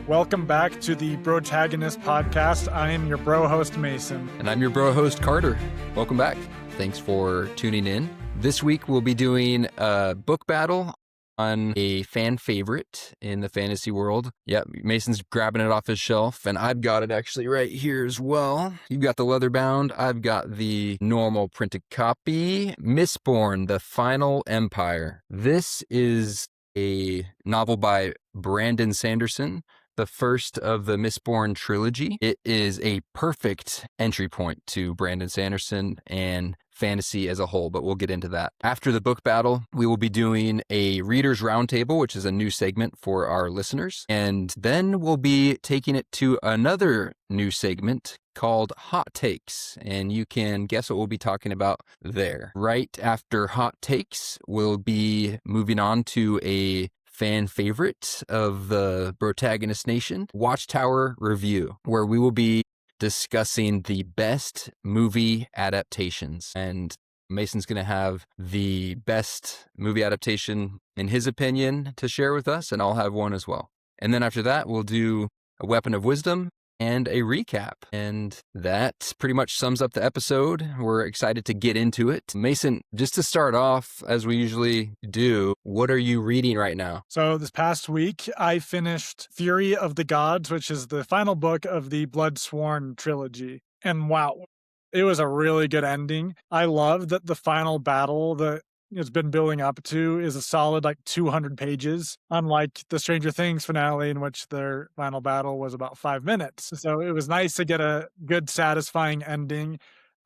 Welcome back to the Protagonist podcast. I am your bro host, Mason. And I'm your bro host, Carter. Welcome back. Thanks for tuning in. This week, we'll be doing a book battle on a fan favorite in the fantasy world. Yep, Mason's grabbing it off his shelf, and I've got it actually right here as well. You've got the leather bound. I've got the normal printed copy. Mistborn, The Final Empire. This is a novel by Brandon Sanderson, the first of the Mistborn trilogy. It is a perfect entry point to Brandon Sanderson and fantasy as a whole, but we'll get into that. After the book battle, we will be doing a Reader's Roundtable, which is a new segment for our listeners. And then we'll be taking it to another new segment called Hot Takes. And you can guess what we'll be talking about there. Right after Hot Takes, we'll be moving on to a fan favorite of the Protagonist Nation, Watchtower Review, where we will be discussing the best movie adaptations. And Mason's going to have the best movie adaptation in his opinion to share with us, and I'll have one as well. And then after that, we'll do a Weapon of Wisdom and a recap. And that pretty much sums up the episode. We're excited to get into it. Mason, just to start off, as we usually do, what are you reading right now? So this past week, I finished Fury of the Gods, which is the final book of the Bloodsworn trilogy. And wow, it was a really good ending. I love that the final battle that it's been building up to is a solid 200 pages, unlike the Stranger Things finale, in which their final battle was about 5 minutes. So it was nice to get a good, satisfying ending.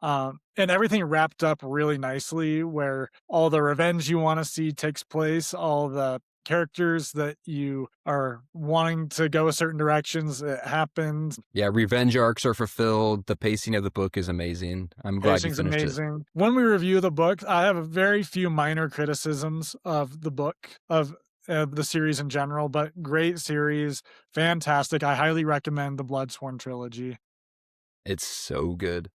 And everything wrapped up really nicely, where all the revenge you want to see takes place, all the characters that you are wanting to go certain directions, it happens. Yeah, revenge arcs are fulfilled. The pacing of the book is amazing. I'm glad you finished it. When we review the book, I have very few minor criticisms of the book, of the series in general, but great series, fantastic. I highly recommend the Bloodsworn trilogy. It's so good.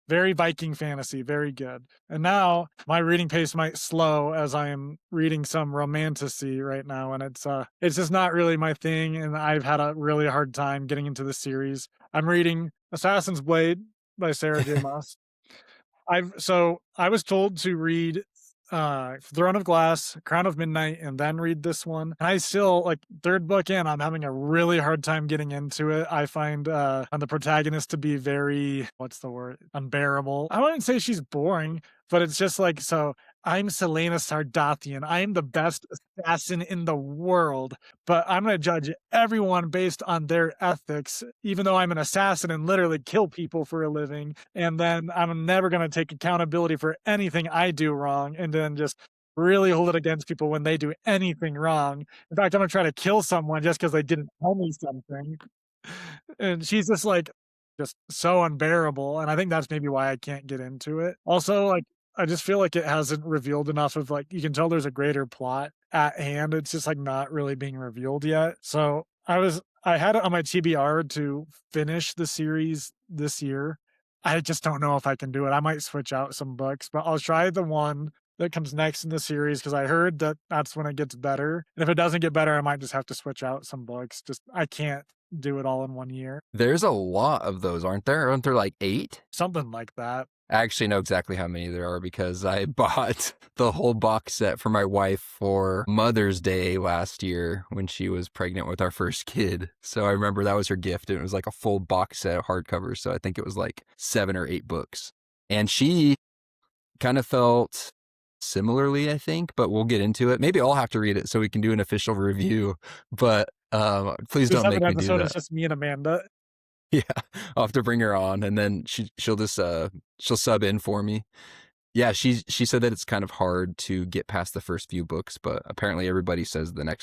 Very Viking fantasy, very good. And now my reading pace might slow as I am reading some romantasy right now, and it's just not really my thing, and I've had a really hard time getting into the series. I'm reading Assassin's Blade by Sarah J. Maas. I was told to read Throne of Glass, Crown of Midnight, and then read this one. And I still, third book in, I'm having a really hard time getting into it. I find the protagonist to be very, unbearable. I wouldn't say she's boring, but it's just so I'm Selena Sardathian. I am the best assassin in the world, but I'm going to judge everyone based on their ethics, even though I'm an assassin and literally kill people for a living. And then I'm never going to take accountability for anything I do wrong, and then just really hold it against people when they do anything wrong. In fact, I'm going to try to kill someone just because they didn't tell me something. And she's just so unbearable. And I think that's maybe why I can't get into it. Also, I just feel like it hasn't revealed enough of you can tell there's a greater plot at hand. It's just not really being revealed yet. So I had it on my TBR to finish the series this year. I just don't know if I can do it. I might switch out some books, but I'll try the one that comes next in the series, because I heard that that's when it gets better. And if it doesn't get better, I might just have to switch out some books. I can't do it all in 1 year. There's a lot of those, aren't there? Aren't there 8? Something like that. I actually know exactly how many there are because I bought the whole box set for my wife for Mother's Day last year when she was pregnant with our first kid. So I remember that was her gift. And it was a full box set of hardcovers. So I think it was 7 or 8 books. And she kind of felt similarly, I think, but we'll get into it. Maybe I'll have to read it so we can do an official review. But please don't make me do that. It's just me and Amanda. Yeah, I'll have to bring her on, and then she'll just she'll sub in for me. Yeah, she said that it's kind of hard to get past the first few books, but apparently everybody says the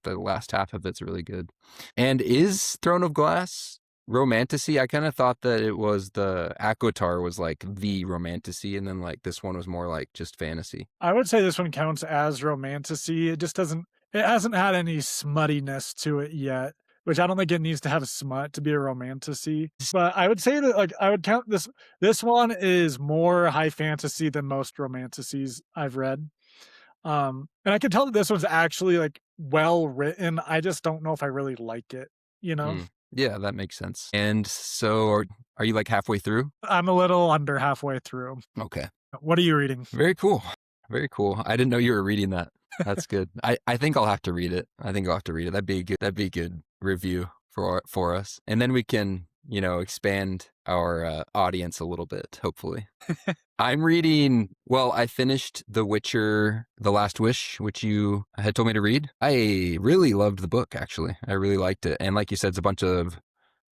last half of it's really good. And is Throne of Glass romantasy? I kind of thought that it was the ACOTAR was the romantasy, and then this one was more just fantasy. I would say this one counts as romantasy. It hasn't had any smuttiness to it yet, which I don't think it needs to have smut to be a romantasy. But I would say that I would count this one is more high fantasy than most romantasies I've read. And I can tell that this one's actually well written. I just don't know if I really like it, you know? Mm. Yeah, that makes sense. And so are you like halfway through? I'm a little under halfway through. Okay. What are you reading? Very cool. Very cool. I didn't know you were reading that. That's good. I think I'll have to read it. I think I'll have to read it. That'd be a good review for us. And then we can, expand our audience a little bit, hopefully. I'm reading, well, I finished The Witcher, The Last Wish, which you had told me to read. I really loved the book, actually. I really liked it. And like you said, it's a bunch of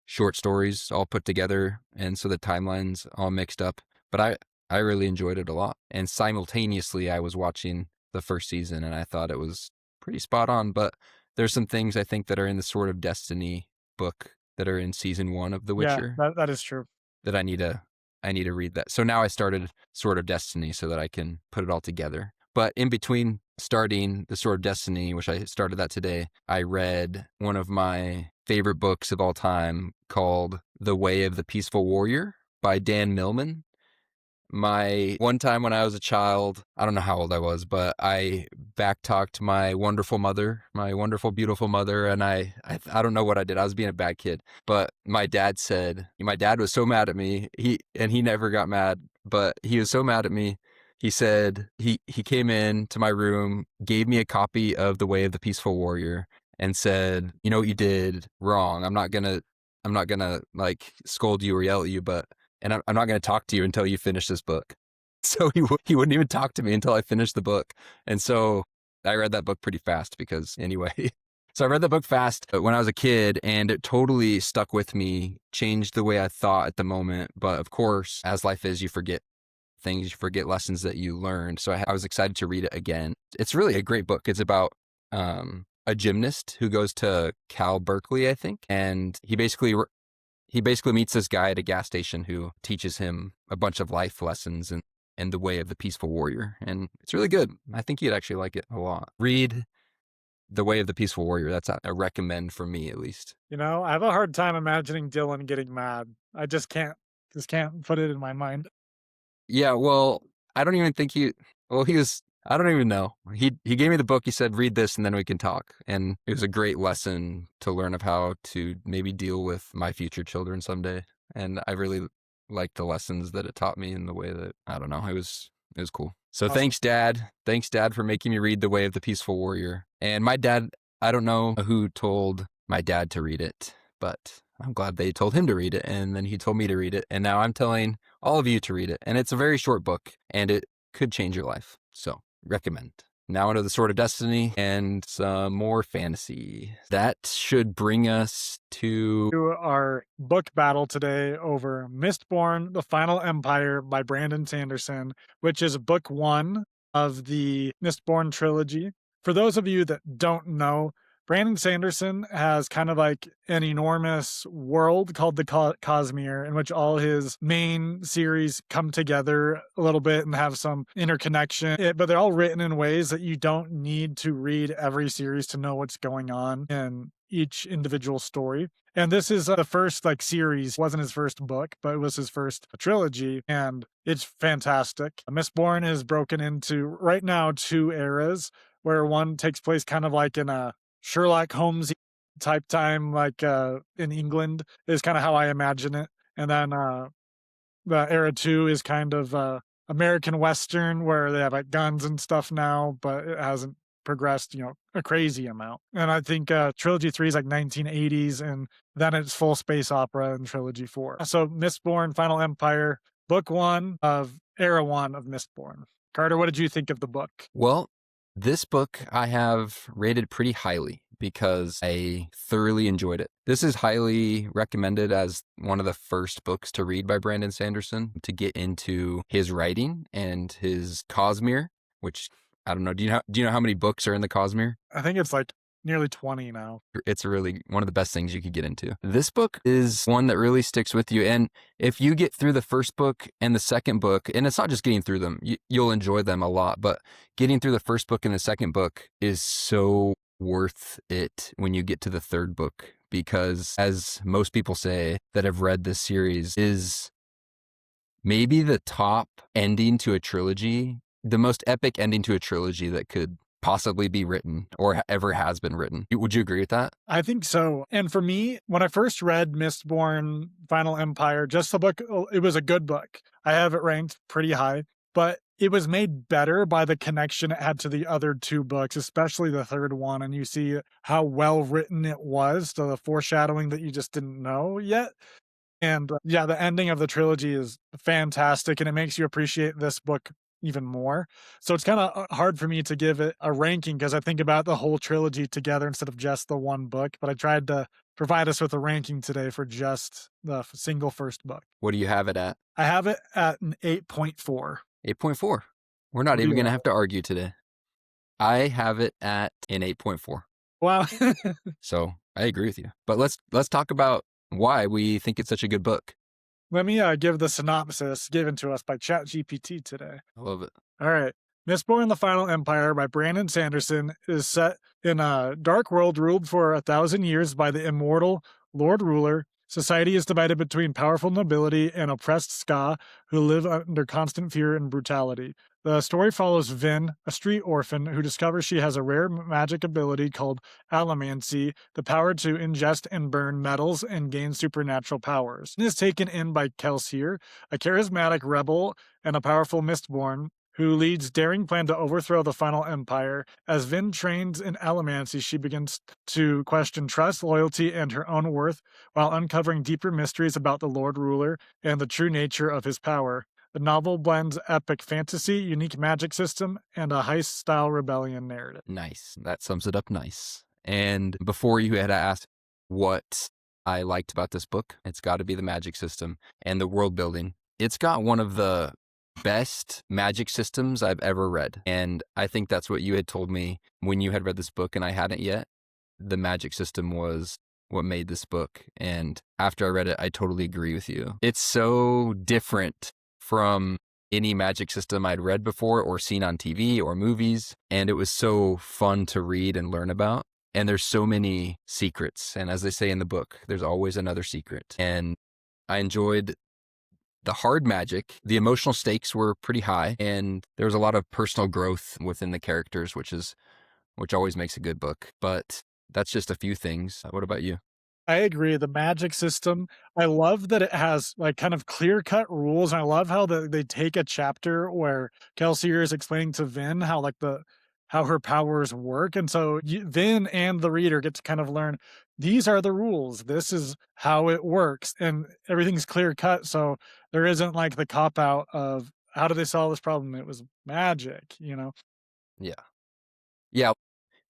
short stories all put together, and so the timeline's all mixed up. But I really enjoyed it a lot. And simultaneously, I was watching the first season, and I thought it was pretty spot on. But there's some things I think that are in the Sword of Destiny book that are in season 1 of The Yeah, Witcher that is true. that I need to read that. So now I started Sword of Destiny so that I can put it all together. But in between starting the Sword of Destiny, which I started that today, I read one of my favorite books of all time called The Way of the Peaceful Warrior by Dan Millman. My one time when I was a child, I don't know how old I was, but I backtalked my wonderful mother, my wonderful, beautiful mother, and I don't know what I did. I was being a bad kid, but my dad was so mad at me. He never got mad, but he was so mad at me. He said he came in to my room, gave me a copy of The Way of the Peaceful Warrior, and said, "You know what you did wrong. I'm not gonna like scold you or yell at you, but." And I'm not going to talk to you until you finish this book. So he wouldn't even talk to me until I finished the book. And so I read that book pretty fast because anyway. So I read the book fast when I was a kid, and it totally stuck with me, changed the way I thought at the moment. But of course, as life is, you forget things, you forget lessons that you learned. So I was excited to read it again. It's really a great book. It's about a gymnast who goes to Cal Berkeley, I think. And he basically meets this guy at a gas station who teaches him a bunch of life lessons and the way of the peaceful warrior. And it's really good. I think you'd actually like it a lot. Read The Way of the Peaceful Warrior. That's a recommend for me, at least. I have a hard time imagining Dylan getting mad. I just can't put it in my mind. Yeah, well, I don't even think I don't even know. He gave me the book. He said, read this and then we can talk. And it was a great lesson to learn of how to maybe deal with my future children someday. And I really liked the lessons that it taught me in the way that, I don't know, it was cool. So Awesome. Thanks, Dad, for making me read The Way of the Peaceful Warrior. And my dad, I don't know who told my dad to read it, but I'm glad they told him to read it. And then he told me to read it. And now I'm telling all of you to read it. And it's a very short book, and it could change your life. So recommend. Now into the Sword of Destiny and some more fantasy. That should bring us to Our book battle today over Mistborn, The Final Empire by Brandon Sanderson, which is book 1 of the Mistborn trilogy. For those of you that don't know, Brandon Sanderson has kind of like an enormous world called the Cosmere, in which all his main series come together a little bit and have some interconnection. But they're all written in ways that you don't need to read every series to know what's going on in each individual story. And this is the first series. It wasn't his first book, but it was his first trilogy, and it's fantastic. Mistborn is broken into right now 2 eras, where one takes place kind of like in a Sherlock Holmes type time, in England, is kind of how I imagine it. And then the era 2 is kind of American Western, where they have guns and stuff now, but it hasn't progressed, a crazy amount. And I think trilogy 3 is 1980s, and then it's full space opera in trilogy 4. So Mistborn, Final Empire, book 1 of era 1 of Mistborn. Carter, what did you think of the book? Well, this book I have rated pretty highly because I thoroughly enjoyed it. This is highly recommended as one of the first books to read by Brandon Sanderson to get into his writing and his Cosmere, which I don't know. Do you know how many books are in the Cosmere? I think it's nearly 20 now. It's really one of the best things you could get into. This book is one that really sticks with you. And if you get through the first book and the second book, and it's not just getting through them, you'll enjoy them a lot, but getting through the first book and the second book is so worth it when you get to the third book, because as most people say that have read this series, is maybe the top ending to a trilogy, the most epic ending to a trilogy that could possibly be written or ever has been written. Would you agree with that? I think so. And for me, when I first read Mistborn Final Empire, just the book, it was a good book. I have it ranked pretty high, but it was made better by the connection it had to the other two books, especially the third one. And you see how well written it was, to the foreshadowing that you just didn't know yet. And yeah, the ending of the trilogy is fantastic and it makes you appreciate this book even more. So it's kind of hard for me to give it a ranking because I think about the whole trilogy together instead of just the one book. But I tried to provide us with a ranking today for just the single first book. What do you have it at? I have it at an 8.4. 8.4. We're not What do even you going to have? have to argue today. I have it at an 8.4. Wow. So I agree with you. But let's talk about why we think it's such a good book. Let me give the synopsis given to us by ChatGPT today. I love it. All right. Mistborn the Final Empire by Brandon Sanderson is set in a dark world ruled for 1,000 years by the immortal Lord Ruler. Society is divided between powerful nobility and oppressed Ska, who live under constant fear and brutality. The story follows Vin, a street orphan who discovers she has a rare magic ability called allomancy, the power to ingest and burn metals and gain supernatural powers. Vin is taken in by Kelsier, a charismatic rebel and a powerful Mistborn, who leads daring plan to overthrow the final empire. As Vin trains in allomancy, she begins to question trust, loyalty, and her own worth, while uncovering deeper mysteries about the Lord Ruler and the true nature of his power. The novel blends epic fantasy, unique magic system, and a heist-style rebellion narrative. Nice. That sums it up nice. And before you had asked what I liked about this book, it's got to be the magic system and the world building. It's got one of the best magic systems I've ever read. And I think that's what you had told me when you had read this book and I hadn't yet. The magic system was what made this book. And after I read it, I totally agree with you. It's so different from any magic system I'd read before or seen on TV or movies. And it was so fun to read and learn about. And there's so many secrets. And as they say in the book, there's always another secret. And I enjoyed the hard magic. The emotional stakes were pretty high. And there was a lot of personal growth within the characters, which always makes a good book. But that's just a few things. What about you? I agree. The magic system, I love that it has like kind of clear cut rules. And I love how they take a chapter where Kelsier is explaining to Vin how like how her powers work. And so Vin and the reader get to kind of learn these are the rules. This is how it works. And everything's clear cut. So there isn't like the cop out of how do they solve this problem? It was magic, you know? Yeah. Yeah.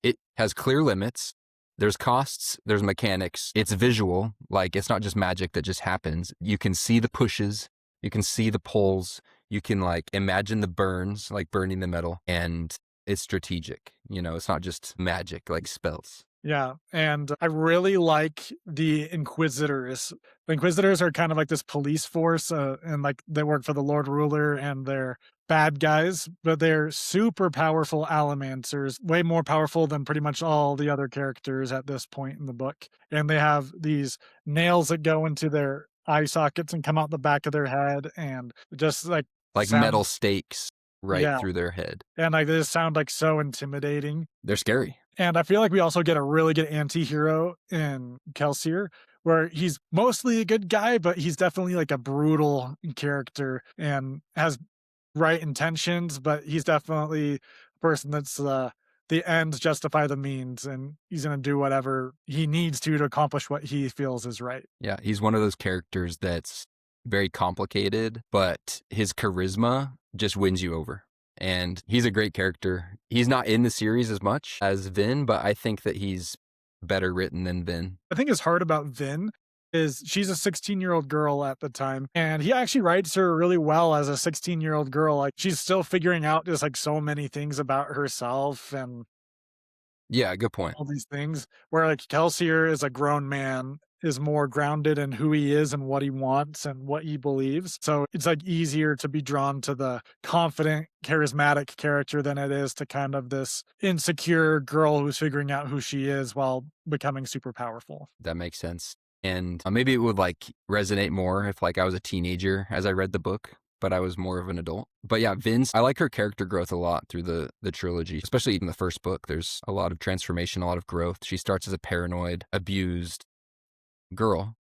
It has clear limits. There's costs, there's mechanics. It's visual. Like, it's not just magic that just happens. You can see the pushes, you can see the pulls, you can like imagine the burns, like burning the metal, and it's strategic. You know, it's not just magic like spells. Yeah, and I really like the Inquisitors. The Inquisitors are kind of like this police force, and like they work for the Lord Ruler, and they're bad guys, but they're super powerful Allomancers, way more powerful than pretty much all the other characters at this point in the book. And they have these nails that go into their eye sockets and come out the back of their head, and just like Like sound, metal stakes right yeah, through their head. and like they just sound like so intimidating. They're scary. And I feel like we also get a really good anti-hero in Kelsier, where he's mostly a good guy, but he's definitely like a brutal character and has right intentions, but he's definitely a person that's the ends justify the means, and he's going to do whatever he needs to accomplish what he feels is right. Yeah, he's one of those characters that's very complicated, but his charisma just wins you over. And he's a great character. He's not in the series as much as Vin, but I think that he's better written than Vin. I think it's hard about Vin is she's a 16-year-old girl at the time, and he actually writes her really well as a 16-year-old girl. Like she's still figuring out just like so many things about herself and Yeah, good point. all these things, where like Kelsier is a grown man, is more grounded in who he is and what he wants and what he believes. So it's like easier to be drawn to the confident, charismatic character than it is to kind of this insecure girl who's figuring out who she is while becoming super powerful. That makes sense. And maybe it would like resonate more if like I was a teenager as I read the book. but I was more of an adult. But yeah, Vince, I like her character growth a lot through the trilogy, especially in the first book. There's a lot of transformation, a lot of growth. She starts as a paranoid, abused girl,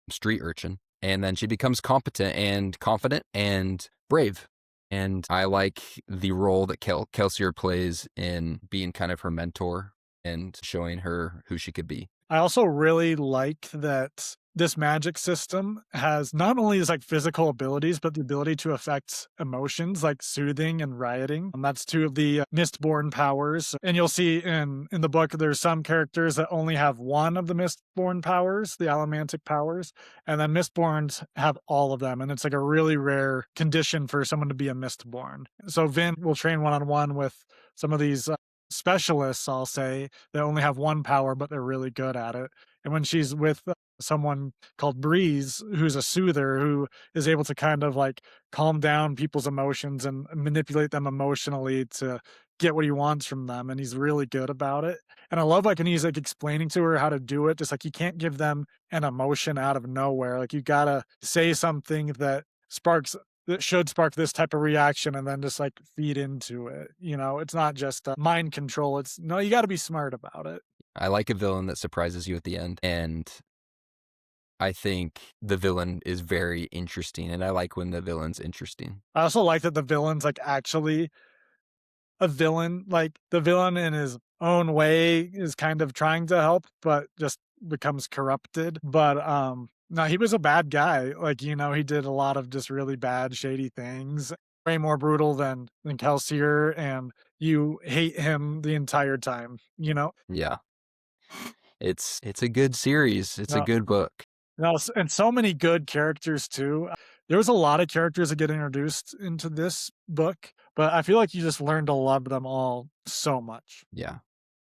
street urchin, and then she becomes competent and confident and brave. And I like the role that Kelsier plays in being kind of her mentor and showing her who she could be. I also really like that this magic system has not only is like physical abilities, but the ability to affect emotions like soothing and rioting. And that's two of the Mistborn powers. And you'll see in the book, there's some characters that only have one of the Mistborn powers, the Allomantic powers, and then Mistborns have all of them. And it's like a really rare condition for someone to be a Mistborn. So Vin will train one-on-one with some of these specialists, I'll say, that only have one power, but they're really good at it. And when she's with someone called Breeze, who's a soother, who is able to kind of like calm down people's emotions and manipulate them emotionally to get what he wants from them. And he's really good about it. And I love like when he's like explaining to her how to do it, just like you can't give them an emotion out of nowhere. Like you gotta say something that should spark this type of reaction and then just like feed into it. You know, it's not just mind control. It's no, you got to be smart about it. I like a villain that surprises you at the end. And I think the villain is very interesting. And I like when the villain's interesting. I also like that the villain's like actually a villain. Like the villain in his own way is kind of trying to help, but just becomes corrupted. But no, he was a bad guy. Like, you know, he did a lot of just really bad, shady things. Way more brutal than Kelsier, and you hate him the entire time, you know? Yeah. It's a good series. It's a No, good book. no, and so many good characters too. There was a lot of characters that get introduced into this book, but I feel like you just learned to love them all so much. Yeah.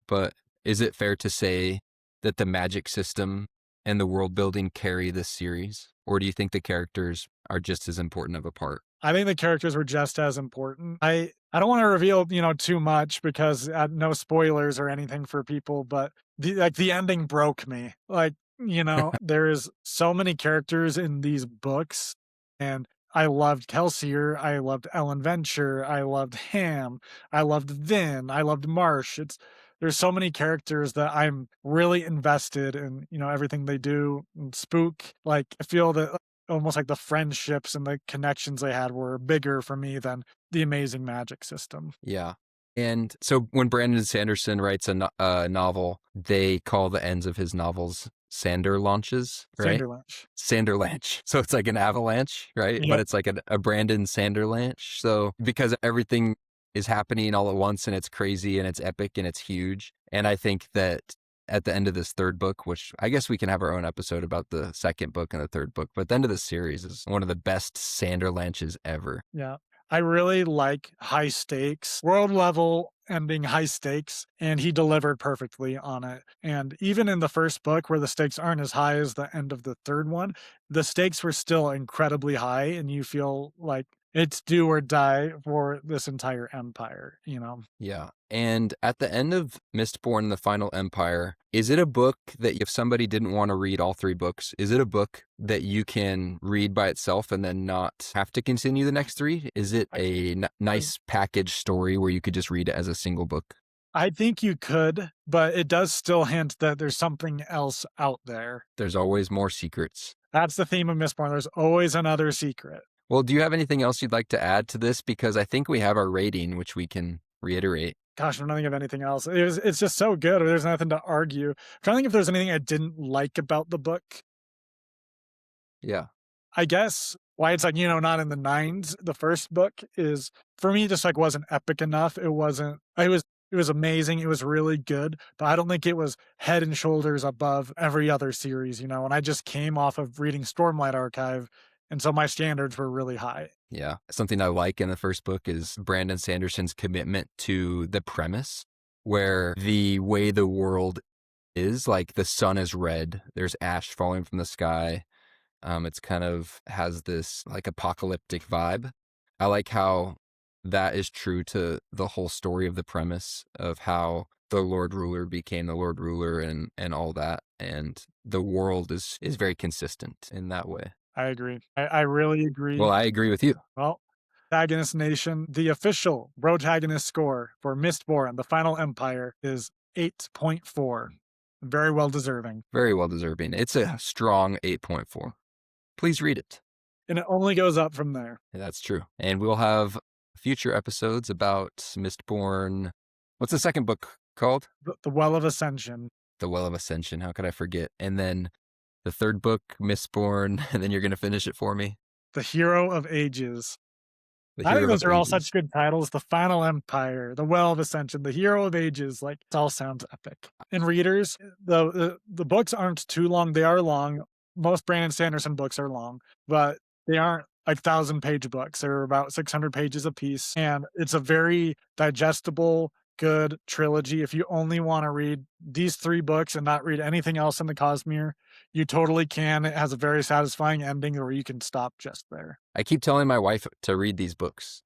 But is it fair to say that the magic system and the world building carry this series? Or do you think the characters are just as important of a part? I think the characters were just as important. I don't want to reveal, you know, too much because no spoilers or anything for people, but the ending broke me. Like, you know, there is so many characters in these books, and I loved Kelsier, I loved Ellen Venture, I loved Ham, I loved Vin, I loved Marsh. There's so many characters that I'm really invested in, you know, everything they do. And Spook, like I feel that almost like the friendships and the connections they had were bigger for me than the amazing magic system. Yeah. And so when Brandon Sanderson writes a novel, they call the ends of his novels Sander launches, right? Sanderlanche. Sanderlanche. So it's like an avalanche, right? But Yep. it's like a Brandon Sanderlanche. So because everything is happening all at once and it's crazy and it's epic and it's huge. And I think that at the end of this third book, which I guess we can have our own episode about the second book and the third book, but the end of the series is one of the best Sanderlanches ever. Yeah. I really like high stakes, world level ending high stakes, and he delivered perfectly on it. And even in the first book, where the stakes aren't as high as the end of the third one, the stakes were still incredibly high, and you feel like it's do or die for this entire empire, you know? Yeah. And at the end of Mistborn, The Final Empire, is it a book that if somebody didn't want to read all three books, is it a book that you can read by itself and then not have to continue the next three? Is it a nice package story where you could just read it as a single book? I think you could, but it does still hint that there's something else out there. There's always more secrets. That's the theme of Mistborn. There's always another secret. Well, do you have anything else you'd like to add to this? Because I think we have our rating, which we can reiterate. Gosh, I'm not thinking of anything else. It's just so good. There's nothing to argue. I'm trying to think if there's anything I didn't like about the book. Yeah. I guess why it's like, you know, not in the nines. The first book is for me just like wasn't epic enough. It was amazing. It was really good, but I don't think it was head and shoulders above every other series, you know. And I just came off of reading Stormlight Archive, and so my standards were really high. Yeah. Something I like in the first book is Brandon Sanderson's commitment to the premise, where the way the world is, like the sun is red, there's ash falling from the sky. It's kind of has this like apocalyptic vibe. I like how that is true to the whole story of the premise of how the Lord Ruler became the Lord Ruler and all that. And the world is very consistent in that way. I agree. I really agree. Well, I agree with you. Well, Protagonist Nation, the official protagonist score for Mistborn, The Final Empire, is 8.4. Very well deserving. Very well deserving. It's a strong 8.4. Please read it. And it only goes up from there. That's true. And we'll have future episodes about Mistborn. What's the second book called? The Well of Ascension. The Well of Ascension. How could I forget? And then the third book, Mistborn, and then you're going to finish it for me. The Hero of Ages. The I think Hero those of are all Ages. such good titles. The Final Empire, The Well of Ascension, The Hero of Ages. Like, it all sounds epic. And readers, the books aren't too long. They are long. Most Brandon Sanderson books are long, but they aren't like 1,000-page books. They're about 600 pages a piece. And it's a very digestible, good trilogy. If you only want to read these 3 books and not read anything else in the Cosmere, you totally can. It has a very satisfying ending where you can stop just there. I keep telling my wife to read these books.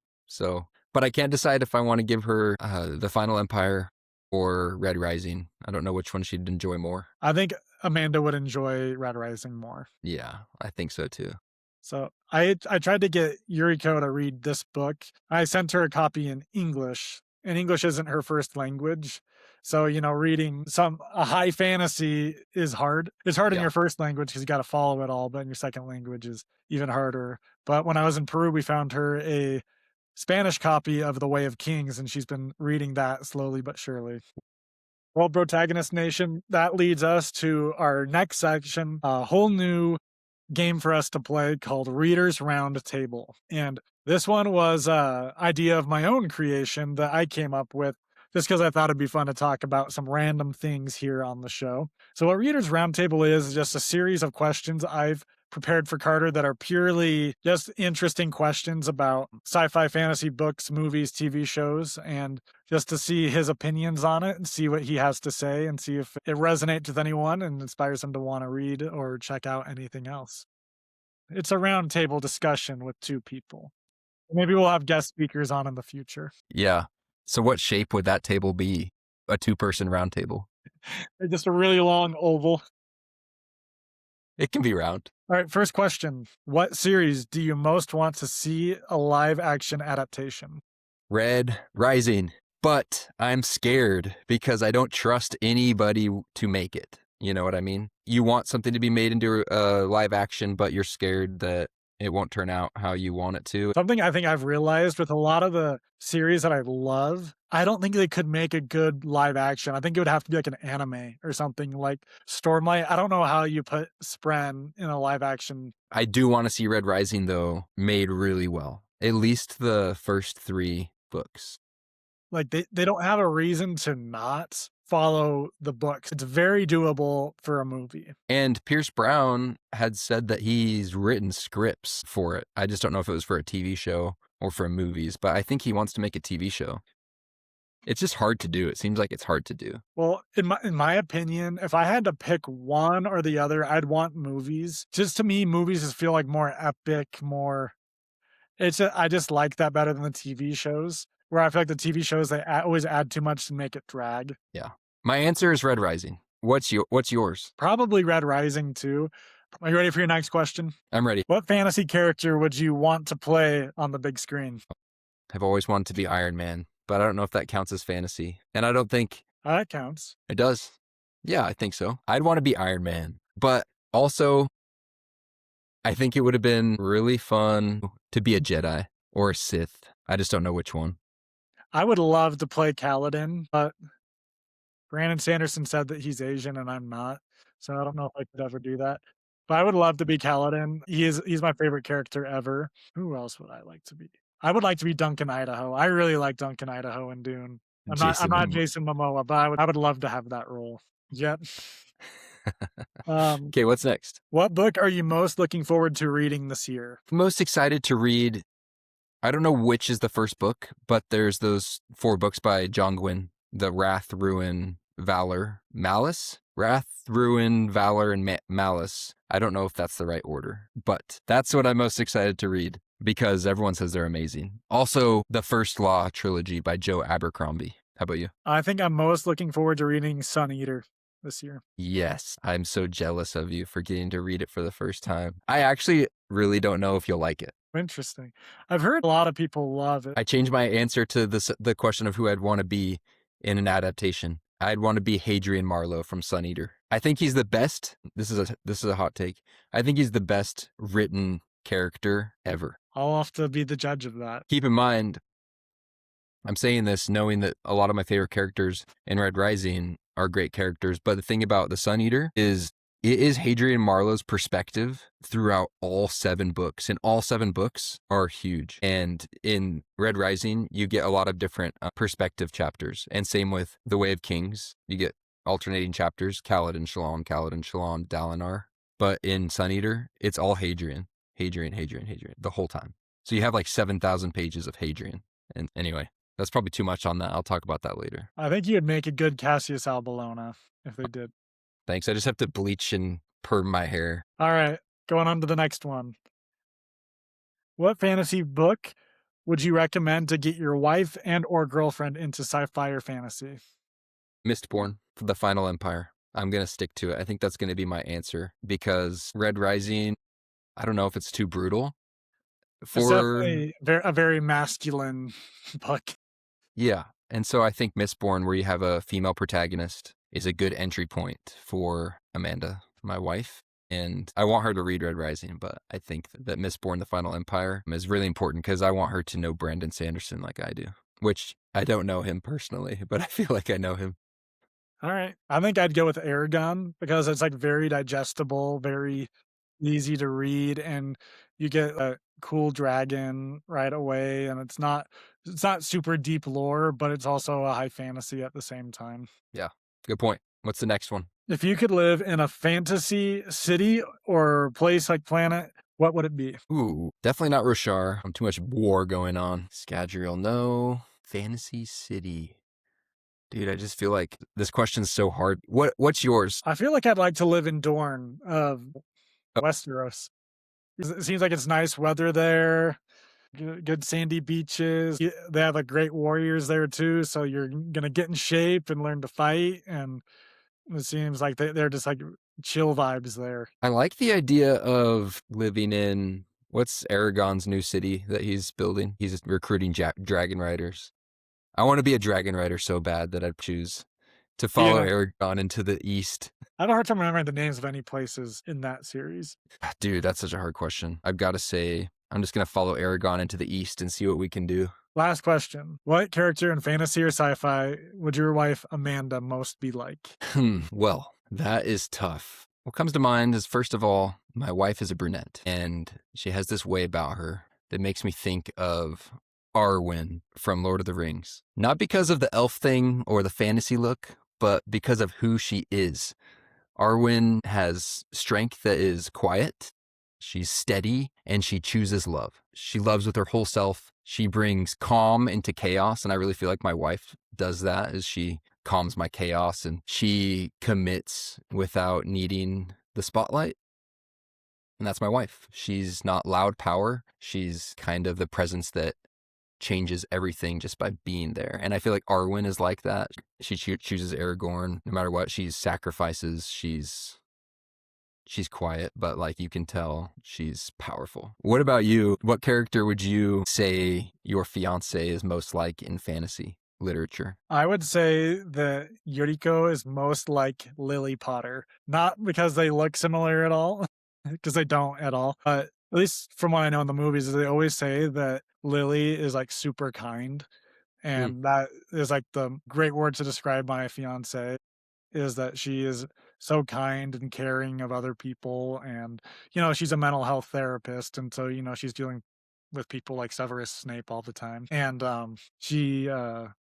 But I can't decide if I want to give her The Final Empire or Red Rising. I don't know which one she'd enjoy more. I think Amanda would enjoy Red Rising more. Yeah, I think so too. So I tried to get Yuriko to read this book. I sent her a copy in English, and English isn't her first language. So, reading a high fantasy is hard. It's hard in Yeah. your first language because you got to follow it all, but in your second language is even harder. But when I was in Peru, we found her a Spanish copy of The Way of Kings, and she's been reading that slowly but surely. World Protagonist Nation, that leads us to our next section, a whole new game for us to play called Reader's Roundtable. And this one was an idea of my own creation that I came up with just because I thought it'd be fun to talk about some random things here on the show. So what Reader's Roundtable is just a series of questions I've prepared for Carter that are purely just interesting questions about sci-fi fantasy books, movies, TV shows, and just to see his opinions on it and see what he has to say and see if it resonates with anyone and inspires them to want to read or check out anything else. It's a roundtable discussion with 2 people. Maybe we'll have guest speakers on in the future. Yeah. So what shape would that table be? A 2-person round table? Just a really long oval. It can be round. All right, first question. What series do you most want to see a live action adaptation? Red Rising. But I'm scared because I don't trust anybody to make it. You know what I mean? You want something to be made into a live action, but you're scared that it won't turn out how you want it to. Something I think I've realized with a lot of the series that I love, I don't think they could make a good live action. I think it would have to be like an anime or something like Stormlight. I don't know how you put Spren in a live action. I do want to see Red Rising, though, made really well. At least the first 3 books. Like they don't have a reason to not follow the books. It's very doable for a movie. And Pierce Brown had said that he's written scripts for it. I just don't know if it was for a TV show or for movies, but I think he wants to make a TV show. It's just hard to do. It seems like it's hard to do. Well, in my opinion, if I had to pick one or the other, I'd want movies. Just to me, movies just feel like more epic, more. I just like that better than the TV shows. Where I feel like the TV shows they always add too much to make it drag. Yeah. My answer is Red Rising. What's yours? Probably Red Rising too. Are you ready for your next question? I'm ready. What fantasy character would you want to play on the big screen? I've always wanted to be Iron Man, but I don't know if that counts as fantasy. And I don't think That counts. it does. Yeah, I think so. I'd want to be Iron Man, but also I think it would have been really fun to be a Jedi or a Sith. I just don't know which one. I would love to play Kaladin, but Brandon Sanderson said that he's Asian and I'm not. So I don't know if I could ever do that. But I would love to be Kaladin. He's my favorite character ever. Who else would I like to be? I would like to be Duncan Idaho. I really like Duncan Idaho in Dune. I'm not Jason Momoa, but I would love to have that role. Yep. Okay, what's next? What book are you most looking forward to reading this year? Most excited to read, I don't know which is the first book, but there's those 4 books by John Gwynne, The Wrath, Ruin, Valor, Malice? Wrath, Ruin, Valor, and Malice. I don't know if that's the right order, but that's what I'm most excited to read because everyone says they're amazing. Also, the First Law trilogy by Joe Abercrombie. How about you? I think I'm most looking forward to reading Sun Eater this year. Yes, I'm so jealous of you for getting to read it for the first time. I actually really don't know if you'll like it. Interesting. I've heard a lot of people love it. I changed my answer to the question of who I'd want to be in an adaptation. I'd want to be Hadrian Marlowe from Sun Eater. I think he's the best. This is a hot take. I think he's the best written character ever. I'll have to be the judge of that. Keep in mind, I'm saying this knowing that a lot of my favorite characters in Red Rising are great characters, but the thing about the Sun Eater is it is Hadrian Marlowe's perspective throughout all 7 books, and all 7 books are huge. And in Red Rising, you get a lot of different perspective chapters, and same with The Way of Kings. You get alternating chapters, Kaladin, Shalom, Dalinar. But in Sun Eater, it's all Hadrian, the whole time. So you have like 7,000 pages of Hadrian. And anyway, that's probably too much on that. I'll talk about that later. I think you'd make a good Cassius Albolona if they did. Thanks. I just have to bleach and perm my hair. All right, going on to the next one. What fantasy book would you recommend to get your wife and or girlfriend into sci-fi or fantasy? Mistborn, The Final Empire. I'm going to stick to it. I think that's going to be my answer because Red Rising, I don't know if it's too brutal. It's definitely a very masculine book. Yeah. And so I think Mistborn, where you have a female protagonist, is a good entry point for Amanda, my wife. And I want her to read Red Rising, but I think that Mistborn, The Final Empire is really important because I want her to know Brandon Sanderson like I do, which I don't know him personally, but I feel like I know him. All right. I think I'd go with Aragon because it's like very digestible, very easy to read, and you get a cool dragon right away, and it's not super deep lore, but it's also a high fantasy at the same time. Yeah. Good point. What's the next one? If you could live in a fantasy city or place like planet, what would it be? Ooh, definitely not Roshar. Too much war going on. Scadrial, no. Fantasy city. Dude, I just feel like this question's so hard. What's yours? I feel like I'd like to live in Dorne of Westeros. It seems like it's nice weather there, good sandy beaches. They have like great warriors there too, so you're gonna get in shape and learn to fight. And it seems like they're just like chill vibes there. I like the idea of living in what's Aragon's new city that he's building. He's recruiting dragon riders. I want to be a dragon rider so bad that I'd choose to follow Aragon into the east. I have a hard time remembering the names of any places in that series. Dude, that's such a hard question. I've got to say, I'm just going to follow Aragon into the east and see what we can do. Last question. What character in fantasy or sci-fi would your wife, Amanda, most be like? Well, that is tough. What comes to mind is, first of all, my wife is a brunette, and she has this way about her that makes me think of Arwen from Lord of the Rings. Not because of the elf thing or the fantasy look, but because of who she is. Arwen has strength that is quiet. She's steady, and she chooses love. She loves with her whole self. She brings calm into chaos, and I really feel like my wife does that, as she calms my chaos, and she commits without needing the spotlight. And that's my wife. She's not loud power. She's kind of the presence that changes everything just by being there. And I feel like Arwen is like that. She chooses Aragorn no matter what. She sacrifices. She's quiet, but like you can tell she's powerful. What about you? What character would you say your fiance is most like in fantasy literature? I would say that Yuriko is most like Lily Potter. Not because they look similar at all, because they don't at all, but at least from what I know in the movies, they always say that Lily is like super kind. And that is like the great word to describe my fiance, is that she is so kind and caring of other people. And, she's a mental health therapist. And so, she's dealing with people like Severus Snape all the time. And she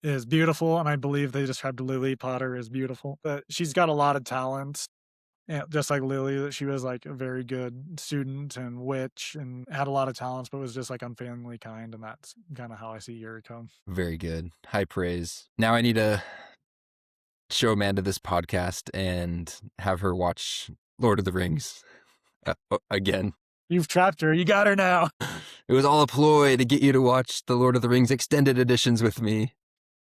is beautiful. And I believe they described Lily Potter as beautiful. But she's got a lot of talents. And just like Lily, that she was like a very good student and witch and had a lot of talents, but was just like unfailingly kind. And that's kind of how I see Yuriko. Very good. High praise. Now I need to show Amanda this podcast and have her watch Lord of the Rings again. You've trapped her. You got her now. It was all a ploy to get you to watch the Lord of the Rings extended editions with me.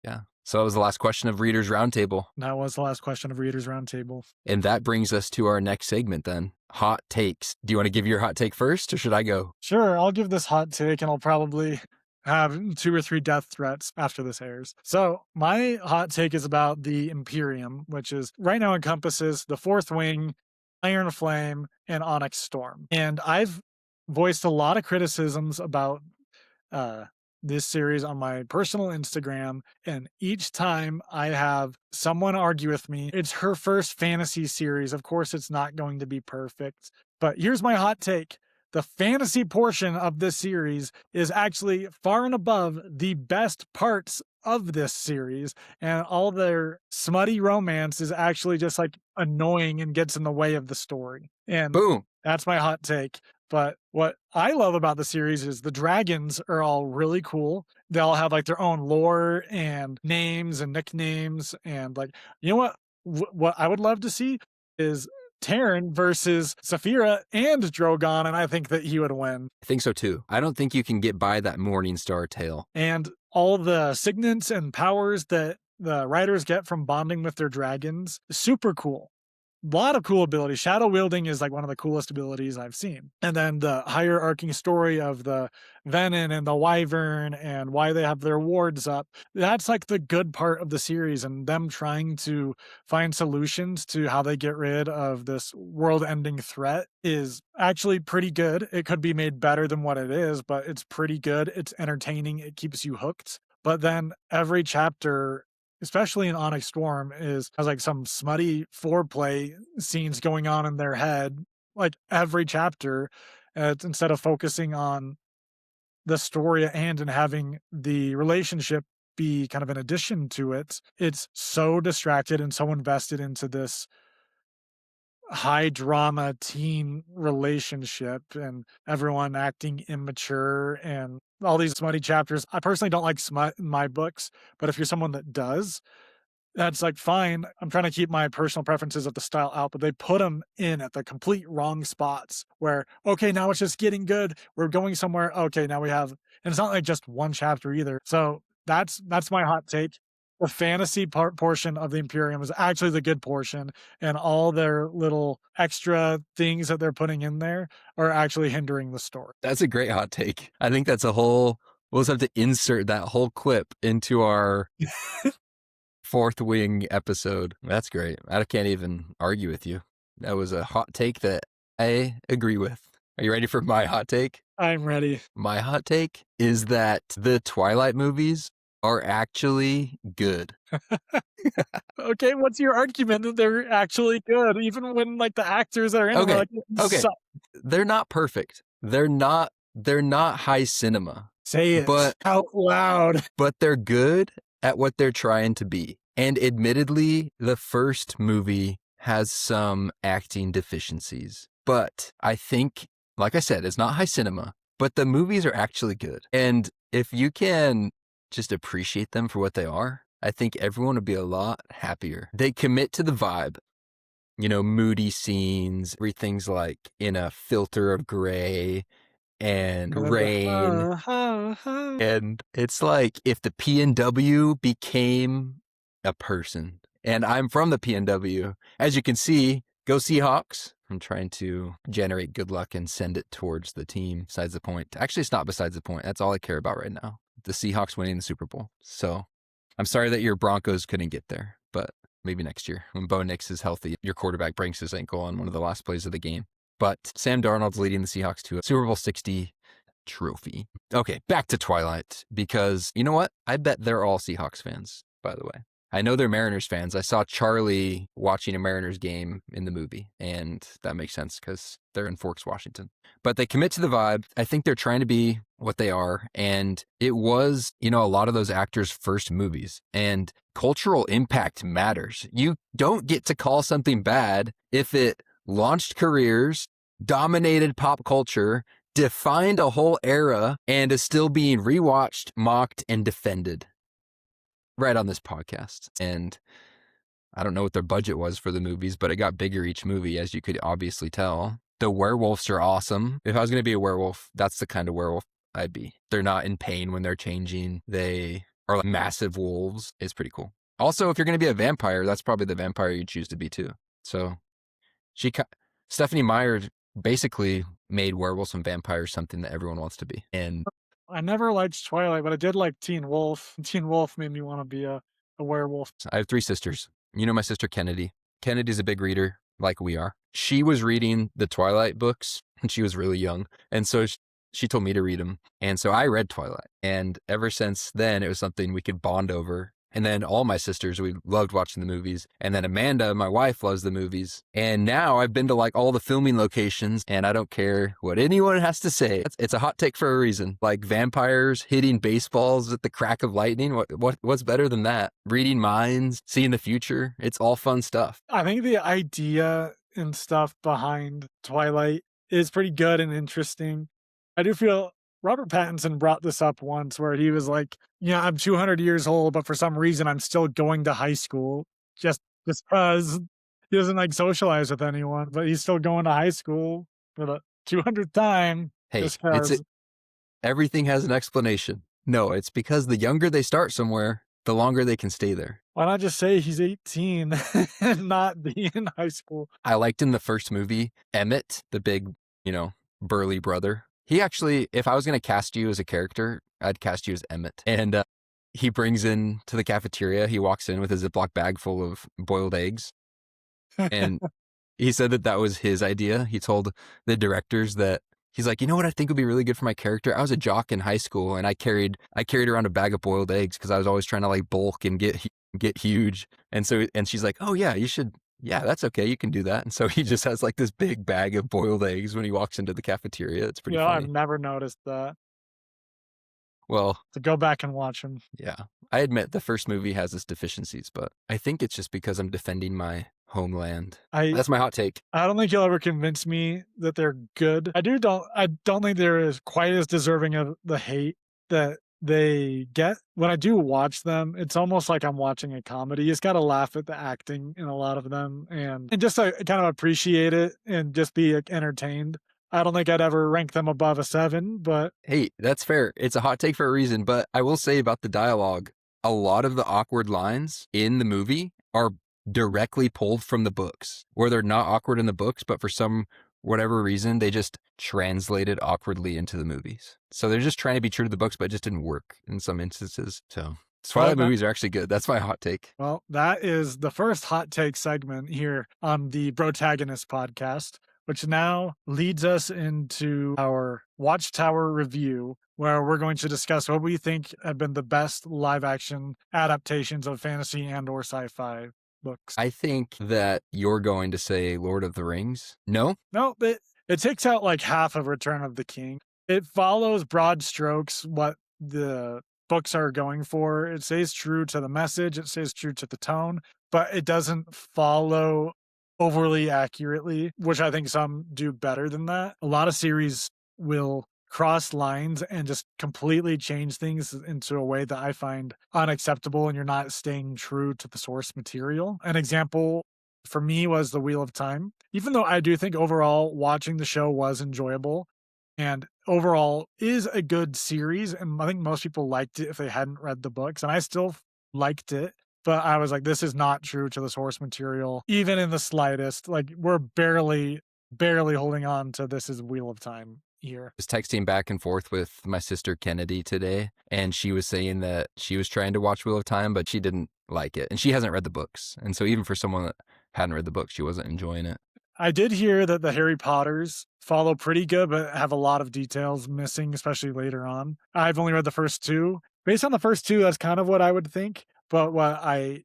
Yeah. So that was the last question of Readers Roundtable. That was the last question of Readers Roundtable. And that brings us to our next segment then. Hot takes. Do you want to give your hot take first or should I go? Sure, I'll give this hot take and I'll probably have 2 or 3 death threats after this airs. So, my hot take is about the Imperium, which is right now encompasses the Fourth Wing, Iron Flame, and Onyx Storm. And I've voiced a lot of criticisms about uh, this series on my personal Instagram, and each time I have someone argue with me, it's her first fantasy series. Of course, it's not going to be perfect, but here's my hot take. The fantasy portion of this series is actually far and above the best parts of this series, and all their smutty romance is actually just like annoying and gets in the way of the story. And Boom. that's my hot take. But what I love about the series is the dragons are all really cool. They all have like their own lore and names and nicknames. And like, you know what? What I would love to see is Terran versus Saphira and Drogon. And I think that he would win. I think so too. I don't think you can get by that Morningstar tale. And all the signets and powers that the writers get from bonding with their dragons, super cool. A lot of cool abilities. Shadow wielding is like one of the coolest abilities I've seen. And then the hierarchy story of the Venom and the Wyvern and why they have their wards up. That's like the good part of the series, and them trying to find solutions to how they get rid of this world ending threat is actually pretty good. It could be made better than what it is, but it's pretty good. It's entertaining. It keeps you hooked. But then every chapter, especially in Onyx Storm, has like some smutty foreplay scenes going on in their head, like every chapter. Instead of focusing on the story at hand and having the relationship be kind of an addition to it, it's so distracted and so invested into this high drama teen relationship and everyone acting immature and all these smutty chapters. I personally don't like smut in my books, but if you're someone that does, that's like fine. I'm trying to keep my personal preferences of the style out, but they put them in at the complete wrong spots where, okay, now it's just getting good. We're going somewhere. Okay, now we have, and it's not like just one chapter either. So that's my hot take. The fantasy portion of the Imperium is actually the good portion, and all their little extra things that they're putting in there are actually hindering the story. That's a great hot take. I think that's a whole, we'll just have to insert that whole clip into our Fourth Wing episode. That's great. I can't even argue with you. That was a hot take that I agree with. Are you ready for my hot take? I'm ready. My hot take is that the Twilight movies are actually good. Okay, what's your argument that they're actually good, even when like the actors that are in them are like, Okay. suck. They're not perfect. They're not high cinema. Say it But out loud. But they're good at what they're trying to be. And admittedly, the first movie has some acting deficiencies. But I think, like I said, it's not high cinema, but the movies are actually good. And if you can just appreciate them for what they are, I think everyone would be a lot happier. They commit to the vibe. You know, moody scenes, everything's like in a filter of gray and rain. And it's like if the PNW became a person. And I'm from the PNW. As you can see, go Seahawks. I'm trying to generate good luck and send it towards the team besides the point. Actually, it's not besides the point. That's all I care about right now. The Seahawks winning the Super Bowl. So I'm sorry that your Broncos couldn't get there, but maybe next year when Bo Nix is healthy, your quarterback breaks his ankle on one of the last plays of the game. But Sam Darnold's leading the Seahawks to a Super Bowl 60 trophy. Okay, back to Twilight, because you know what? I bet they're all Seahawks fans, by the way. I know they're Mariners fans. I saw Charlie watching a Mariners game in the movie, and that makes sense because they're in Forks, Washington. But they commit to the vibe. I think they're trying to be what they are, and it was, you know, a lot of those actors' first movies, and cultural impact matters. You don't get to call something bad if it launched careers, dominated pop culture, defined a whole era, and is still being rewatched, mocked, and defended right on this podcast. And I don't know what their budget was for the movies, but it got bigger each movie, as you could obviously tell. The werewolves are awesome. If I was going to be a werewolf, that's the kind of werewolf I'd be. They're not in pain when they're changing. They or like massive wolves is pretty cool. Also, if you're going to be a vampire, that's probably the vampire you choose to be too. So she, Stephanie Meyer basically made werewolves and vampires something that everyone wants to be. And I never liked Twilight, but I did like Teen Wolf. Teen Wolf made me want to be a werewolf. I have 3 sisters. You know my sister Kennedy. Kennedy's a big reader, like we are. She was reading the Twilight books when she was really young. And so she told me to read them. And so I read Twilight. And ever since then, it was something we could bond over. And then all my sisters, we loved watching the movies. And then Amanda, my wife, loves the movies. And now I've been to like all the filming locations, and I don't care what anyone has to say. It's a hot take for a reason. Like vampires hitting baseballs at the crack of lightning. What's better than that? Reading minds, seeing the future. It's all fun stuff. I think the idea and stuff behind Twilight is pretty good and interesting. I do feel Robert Pattinson brought this up once where he was like, yeah, I'm 200 years old, but for some reason I'm still going to high school just because he doesn't like socialize with anyone, but he's still going to high school for the 200th time. Hey, Just because. everything has an explanation. No, it's because the younger they start somewhere, the longer they can stay there. Why not just say he's 18 and not be in high school? I liked in the first movie, Emmett, the big, burly brother. He actually, if I was going to cast you as a character, I'd cast you as Emmett. And he brings in to the cafeteria, he walks in with a Ziploc bag full of boiled eggs. And he said that was his idea. He told the directors that he's like, you know what I think would be really good for my character? I was a jock in high school, and I carried around a bag of boiled eggs because I was always trying to like bulk and get huge. And she's like, oh yeah, you should. Yeah, that's okay. You can do that. And so he just has like this big bag of boiled eggs when he walks into the cafeteria. It's pretty funny. I've never noticed that. Well, To go back and watch them. yeah, I admit the first movie has its deficiencies, but I think it's just because I'm defending my homeland. That's my hot take. I don't think you'll ever convince me that they're good. I don't think they're as quite as deserving of the hate that they get. When I do watch them, it's almost like I'm watching a comedy. You just got to laugh at the acting in a lot of them and just kind of appreciate it and just be entertained. I don't think I'd ever rank them above a 7, but hey, that's fair. It's a hot take for a reason, but I will say about the dialogue, a lot of the awkward lines in the movie are directly pulled from the books, where they're not awkward in the books, but for whatever reason, they just translated awkwardly into the movies. So they're just trying to be true to the books, but it just didn't work in some instances. So Twilight movies are actually good. That's my hot take. Well, that is the first hot take segment here on the Brotagonist podcast, which now leads us into our Watchtower review, where we're going to discuss what we think have been the best live action adaptations of fantasy and or sci-fi books. I think that you're going to say Lord of the Rings. No? No, it takes out like half of Return of the King. It follows broad strokes what the books are going for. It stays true to the message, it stays true to the tone, but it doesn't follow overly accurately, which I think some do better than that. A lot of series will cross lines and just completely change things into a way that I find unacceptable, and you're not staying true to the source material. An example for me was The Wheel of Time. Even though I do think overall watching the show was enjoyable and overall is a good series, and I think most people liked it if they hadn't read the books, and I still liked it. But I was like, this is not true to the source material, even in the slightest. Like, we're barely holding on to this is Wheel of Time here. I was texting back and forth with my sister Kennedy today, and she was saying that she was trying to watch Wheel of Time, but she didn't like it. And she hasn't read the books. And so even for someone that hadn't read the books, she wasn't enjoying it. I did hear that the Harry Potters follow pretty good, but have a lot of details missing, especially later on. I've only read the first 2. Based on the first 2, that's kind of what I would think. But what I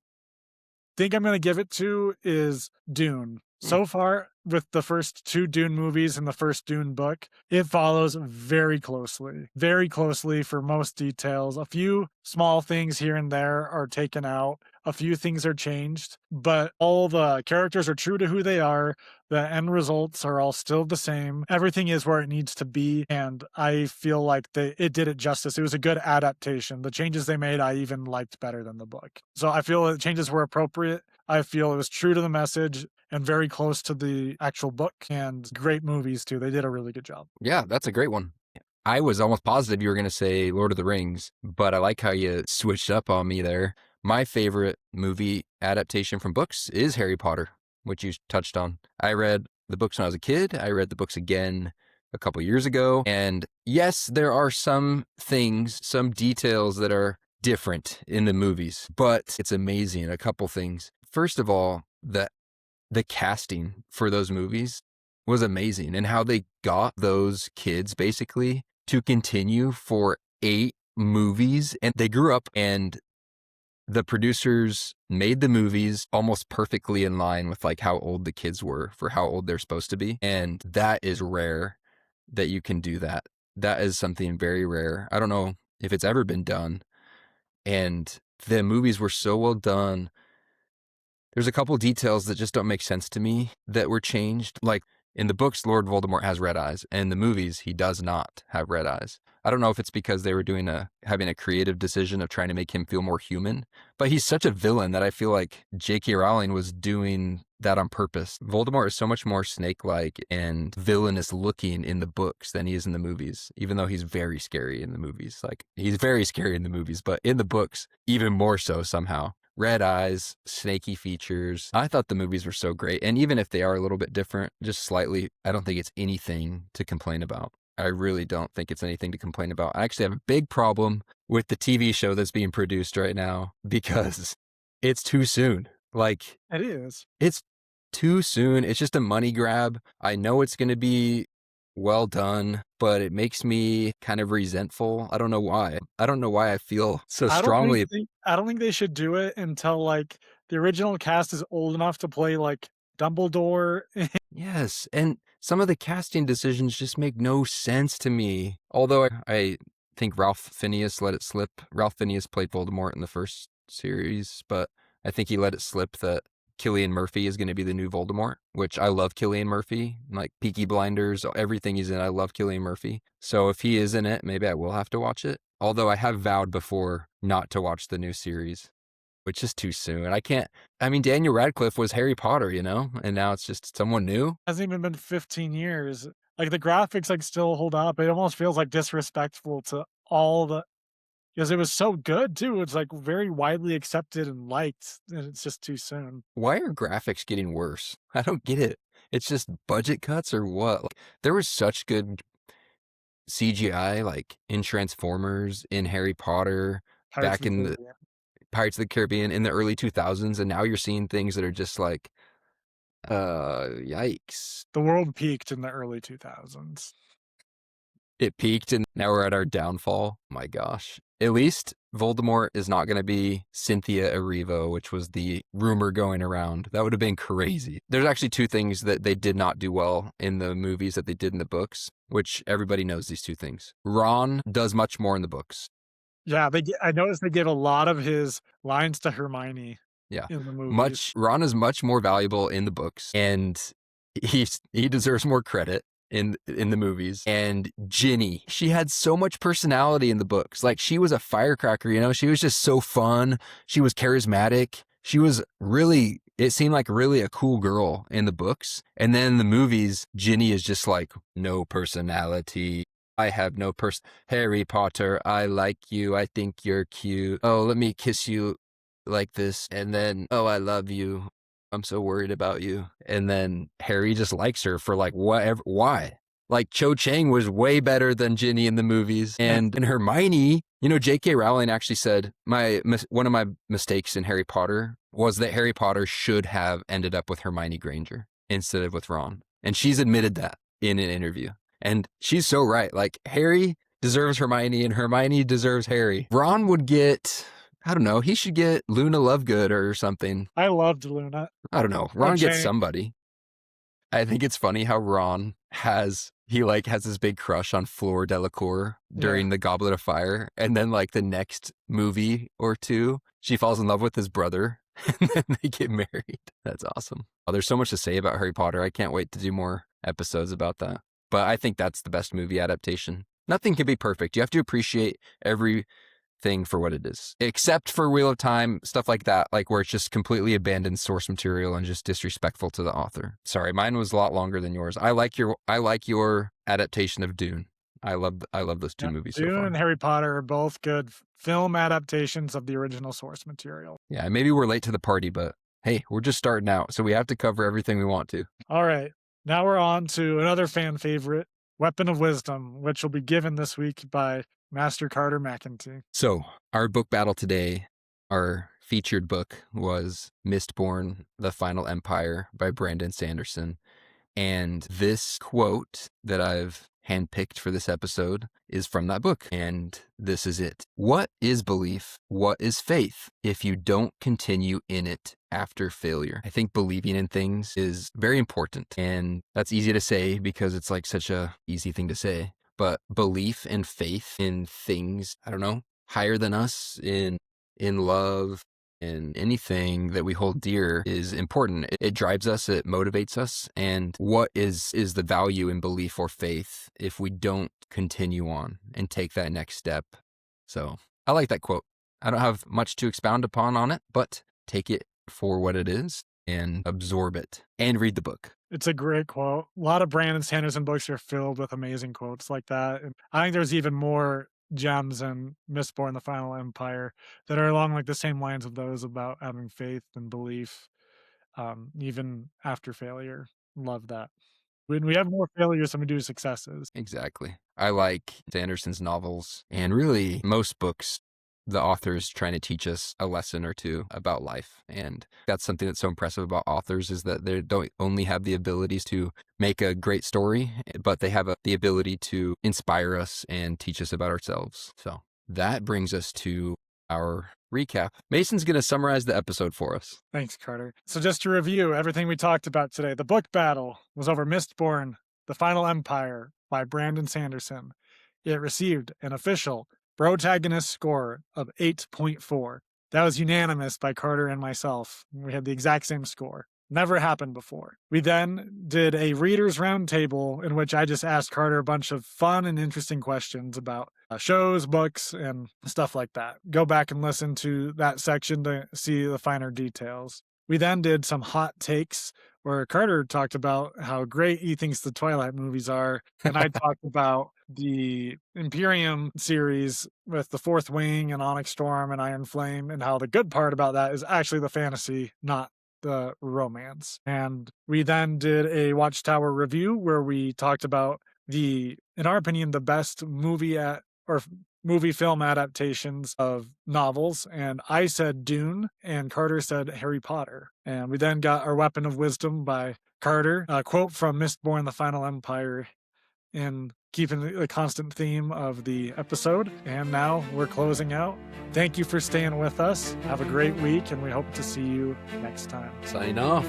think I'm going to give it to is Dune. So far, with the first 2 Dune movies and the first Dune book, it follows very closely for most details. A few small things here and there are taken out. A few things are changed, but all the characters are true to who they are. The end results are all still the same. Everything is where it needs to be, and I feel like it did it justice. It was a good adaptation. The changes they made, I even liked better than the book. So I feel the changes were appropriate. I feel it was true to the message and very close to the actual book, and great movies too. They did a really good job. Yeah, that's a great one. I was almost positive you were going to say Lord of the Rings, but I like how you switched up on me there. My favorite movie adaptation from books is Harry Potter, which you touched on. I read the books when I was a kid. I read the books again a couple years ago. And yes, there are some things, some details that are different in the movies, but it's amazing. A couple things. First of all, the casting for those movies was amazing, and how they got those kids basically to continue for 8 movies. And they grew up, and the producers made the movies almost perfectly in line with like how old the kids were for how old they're supposed to be. And that is rare that you can do that. That is something very rare. I don't know if it's ever been done. And the movies were so well done. There's a couple details that just don't make sense to me that were changed. Like in the books, Lord Voldemort has red eyes. And in the movies, he does not have red eyes. I don't know if it's because they were having a creative decision of trying to make him feel more human, but he's such a villain that I feel like J.K. Rowling was doing that on purpose. Voldemort is so much more snake-like and villainous looking in the books than he is in the movies, even though he's very scary in the movies. Like he's very scary in the movies, but in the books, even more so somehow. Red eyes, snaky features. I thought the movies were so great. And even if they are a little bit different, just slightly, I don't think it's anything to complain about. I really don't think it's anything to complain about. I actually have a big problem with the TV show that's being produced right now because it's too soon. Like, It is. it's too soon. It's just a money grab. I know it's going to be well done, but it makes me kind of resentful. I don't know why. I don't know why I feel so strongly. I don't think they should do it until like the original cast is old enough to play like Dumbledore. Yes, and some of the casting decisions just make no sense to me. Although I think Ralph Fiennes let it slip. Ralph Fiennes played Voldemort in the first series, but I think he let it slip that Cillian Murphy is going to be the new Voldemort, which I love Cillian Murphy. Like Peaky Blinders, everything he's in, I love Cillian Murphy. So if he is in it, maybe I will have to watch it. Although I have vowed before not to watch the new series, which is too soon. I mean, Daniel Radcliffe was Harry Potter, and now it's just someone new. Hasn't even been 15 years. Like the graphics like still hold up. It almost feels like disrespectful to all the because it was so good too. It's like very widely accepted and liked, and it's just too soon. Why are graphics getting worse? I don't get it. It's just budget cuts or what? Like, there was such good CGI, like in Transformers, in Harry Potter, Pirates back of the in the Caribbean. Pirates of the Caribbean in the early 2000s, and now you're seeing things that are just like, yikes. The world peaked in the early 2000s. It peaked and now we're at our downfall. My gosh. At least Voldemort is not going to be Cynthia Erivo, which was the rumor going around. That would have been crazy. There's actually 2 things that they did not do well in the movies that they did in the books, which everybody knows these 2 things. Ron does much more in the books. Yeah, I noticed they give a lot of his lines to Hermione Yeah. in the movies. Ron is much more valuable in the books, and he deserves more credit in the movies. And Ginny, she had so much personality in the books. Like she was a firecracker, she was just so fun. She was charismatic. She was really, it seemed like really a cool girl in the books. And then in the movies, Ginny is just like no personality. I have no Harry Potter, I like you. I think you're cute. Oh, let me kiss you like this. And then, oh, I love you. I'm so worried about you. And then Harry just likes her for like whatever. Why? Like Cho Chang was way better than Ginny in the movies. And Hermione, J.K. Rowling actually said one of my mistakes in Harry Potter was that Harry Potter should have ended up with Hermione Granger instead of with Ron. And she's admitted that in an interview. And she's so right. Like Harry deserves Hermione and Hermione deserves Harry. Ron would get, I don't know, he should get Luna Lovegood or something. I loved Luna. I don't know. Ron Okay. gets somebody. I think it's funny how Ron has this big crush on Fleur Delacour during the Goblet of Fire. And then like the next movie or 2, she falls in love with his brother and then they get married. That's awesome. Oh, there's so much to say about Harry Potter. I can't wait to do more episodes about that. But I think that's the best movie adaptation. Nothing can be perfect. You have to appreciate everything for what it is, except for Wheel of Time, stuff like that, like where it's just completely abandoned source material and just disrespectful to the author. Sorry, mine was a lot longer than yours. I like your adaptation of Dune. I love those two Yeah, movies so Dune far. and Harry Potter are both good film adaptations of the original source material. Yeah, maybe we're late to the party, but hey, we're just starting out, so we have to cover everything we want to. All right, now we're on to another fan favorite, Weapon of Wisdom, which will be given this week by Master Carter McEntee. So, our book battle today, our featured book was Mistborn: The Final Empire by Brandon Sanderson. And this quote that I've handpicked for this episode is from that book. And this is it. What is belief? What is faith if you don't continue in it after failure? I think believing in things is very important. And that's easy to say because it's like such a easy thing to say. But belief and faith in things, I don't know, higher than us in love, and anything that we hold dear is important. It drives us, it motivates us. And what is the value in belief or faith if we don't continue on and take that next step? So I like that quote. I don't have much to expound upon on it, but take it for what it is and absorb it and read the book. It's a great quote. A lot of Brandon Sanderson books are filled with amazing quotes like that. And I think there's even more gems in Mistborn, The Final Empire that are along like the same lines of those about having faith and belief, even after failure. Love that. When we have more failures than we do successes. Exactly. I like Sanderson's novels and really most books. The author is trying to teach us a lesson or two about life. And that's something that's so impressive about authors is that they don't only have the abilities to make a great story, but they have the ability to inspire us and teach us about ourselves. So that brings us to our recap. Mason's going to summarize the episode for us. Thanks, Carter. So just to review everything we talked about today, the book battle was over Mistborn, The Final Empire by Brandon Sanderson. It received an official protagonist score of 8.4. That was unanimous by Carter and myself. We had the exact same score. Never happened before. We then did a reader's roundtable in which I just asked Carter a bunch of fun and interesting questions about shows, books, and stuff like that. Go back and listen to that section to see the finer details. We then did some hot takes where Carter talked about how great he thinks the Twilight movies are, and I talked about the Imperium series with the Fourth Wing and Onyx Storm and Iron Flame, and how the good part about that is actually the fantasy, not the romance. And we then did a Watchtower review where we talked about in our opinion, the best movie film adaptations of novels. And I said Dune and Carter said Harry Potter. And we then got our Weapon of Wisdom by Carter, a quote from Mistborn, The Final Empire, in keeping the constant theme of the episode. And now we're closing out. Thank you for staying with us. Have a great week, and we hope to see you next time. Sign off.